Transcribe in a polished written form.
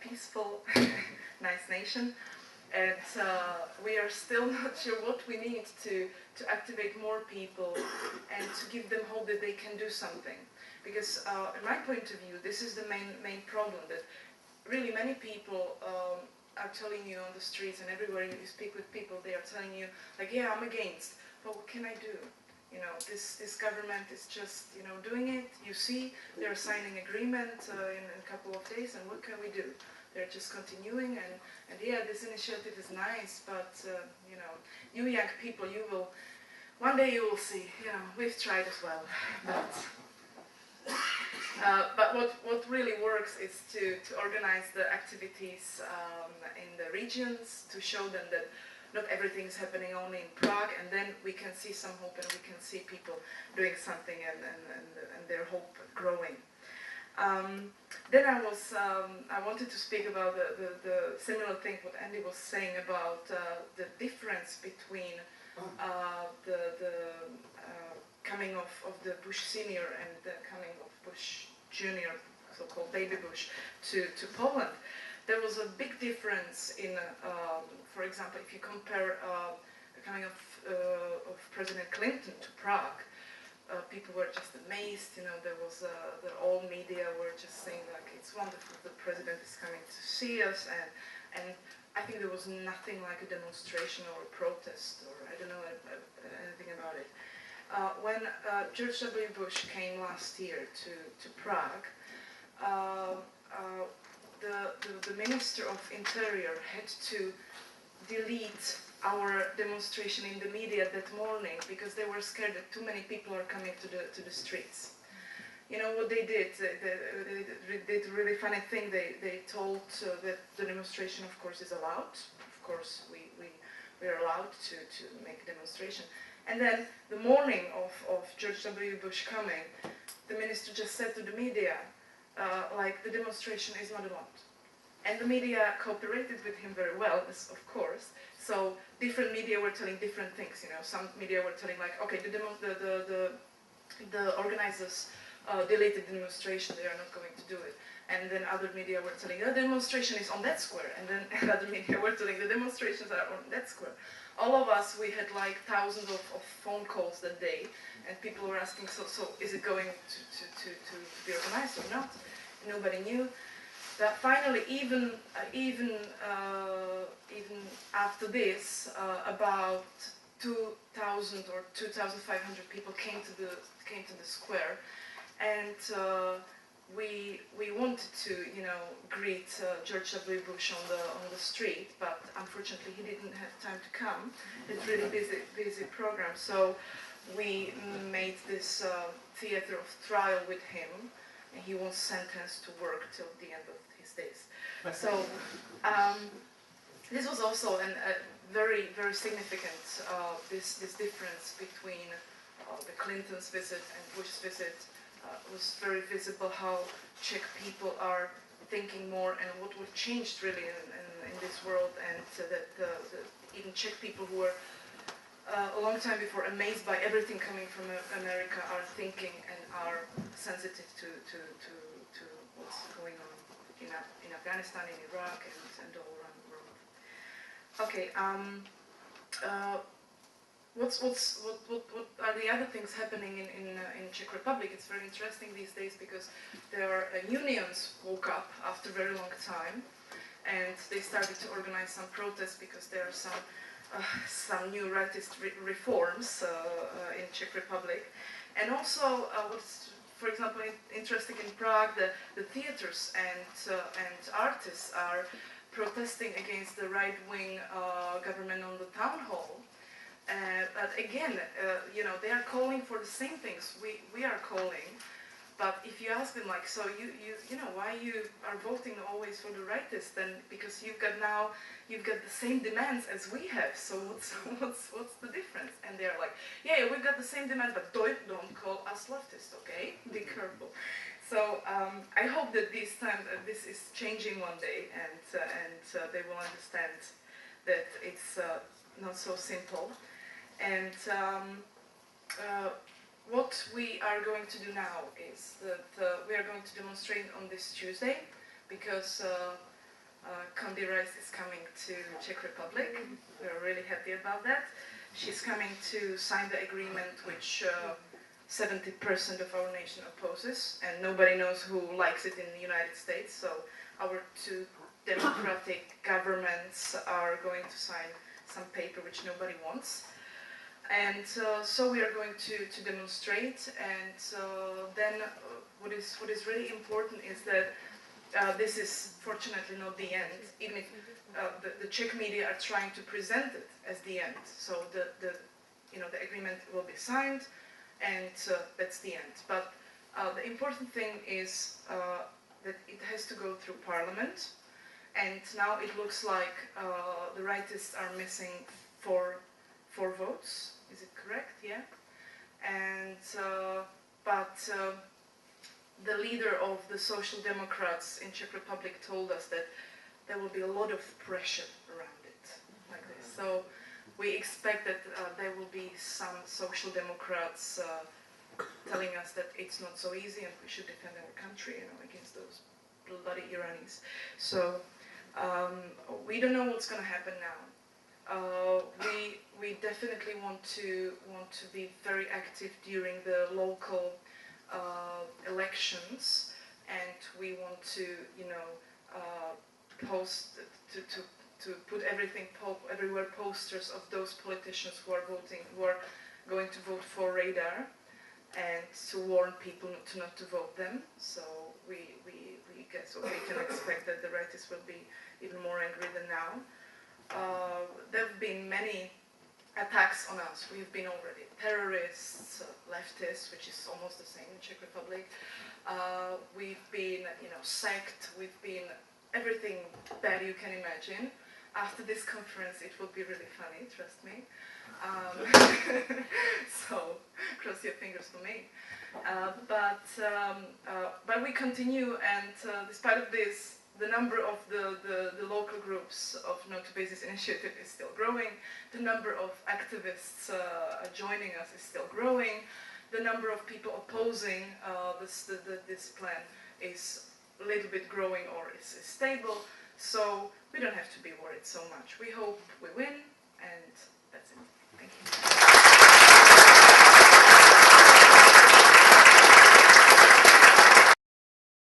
peaceful, nice nation. And we are still not sure what we need to activate more people and to give them hope that they can do something. Because in my point of view, this is the main problem, that really many people are telling you on the streets and everywhere you speak with people, they are telling you, like, yeah, I'm against, but what can I do? You know, this government is just, you know, doing it. You see, they're signing agreement in a couple of days, and what can we do? They're just continuing, and yeah, this initiative is nice, but you know, you young people, you will, one day you will see, you know, we've tried as well, but what really works is to organize the activities in the regions, to show them that not everything is happening only in Prague, and then we can see some hope, and we can see people doing something, and their hope growing. Then I wanted to speak about the similar thing what Andy was saying about the difference between the coming of the Bush Senior and the coming of Bush Junior, so-called Baby Bush, to Poland. There was a big difference in, for example, if you compare the coming of President Clinton to Prague. People were just amazed, you know, there was, all media were just saying, like, it's wonderful, the president is coming to see us, and I think there was nothing like a demonstration or a protest, or I don't know anything about it. When George W. Bush came last year to Prague, the Minister of Interior had to delete our demonstration in the media that morning because they were scared that too many people are coming to the streets. You know what they did? They did a really funny thing. They told that the demonstration, of course, is allowed. Of course, we are allowed to make a demonstration. And then the morning of George W. Bush coming, the minister just said to the media, like, the demonstration is not allowed. And the media cooperated with him very well, of course. So different media were telling different things. You know, some media were telling, like, okay, the organizers deleted the demonstration; they are not going to do it. And then other media were telling, the demonstration is on that square. And then other media were telling, the demonstrations are on that square. All of us, we had like thousands of phone calls that day, and people were asking, so is it going to be organized or not? Nobody knew. That finally, even after this, about 2,000 or 2,500 people came to the square, and we wanted to, you know, greet George W. Bush on the street, but unfortunately he didn't have time to come. It's really busy program, so we made this theater of trial with him, and he was sentenced to work till the end of his days. So this was also a very significant this difference between the Clinton's visit and Bush's visit. Was very visible how Czech people are thinking more, and what changed really in this world, and that even Czech people who were a long time before amazed by everything coming from America are thinking and are sensitive to what's going on in Afghanistan, in Iraq, and all around the world. Okay. What are the other things happening in Czech Republic? It's very interesting these days because their unions woke up after a very long time, and they started to organize some protests because there are some new rightist reforms in Czech Republic. And also, what's, for example, interesting in Prague, the theaters and artists are protesting against the right-wing government on the town hall. But again, you know, they are calling for the same things we are calling. But if you ask them, like, so you know, why you are voting always for the rightists? Then because you've got the same demands as we have. So what's the difference? And they're like, yeah, we've got the same demands, but don't call us leftists, okay? Be careful. So I hope that this time this is changing one day, and they will understand that it's not so simple. And what we are going to do now is that we are going to demonstrate on this Tuesday, because Condi Rice is coming to Czech Republic. We're really happy about that. She's coming to sign the agreement which 70% of our nation opposes, and nobody knows who likes it in the United States, so our two democratic governments are going to sign some paper which nobody wants. And so we are going to demonstrate, and then what is really important is that this is fortunately not the end, even if the Czech media are trying to present it as the end. So the agreement will be signed, and that's the end. But the important thing is that it has to go through Parliament, and now it looks like the rightists are missing four votes. Is it correct? Yeah. And the leader of the Social Democrats in Czech Republic told us that there will be a lot of pressure around it, like this. So we expect that there will be some Social Democrats telling us that it's not so easy and we should defend our country, against those bloody Iranis. So we don't know what's going to happen now. We definitely want to be very active during the local elections, and we want to post to put everywhere posters of those politicians who are going to vote for Radar, and to warn people not to vote them. So we guess we can expect that the rightists will be even more angry than now. There have been many attacks on us. We've been already terrorists, leftists, which is almost the same in Czech Republic. We've been, sacked. We've been everything bad you can imagine. After this conference, it will be really funny. Trust me. So cross your fingers for me. But we continue, and despite of this, the number of the local groups of No to Basis initiative is still growing. The number of activists joining us is still growing. The number of people opposing this plan is a little bit growing, or is stable. So we don't have to be worried so much. We hope we win, and that's it. Thank you.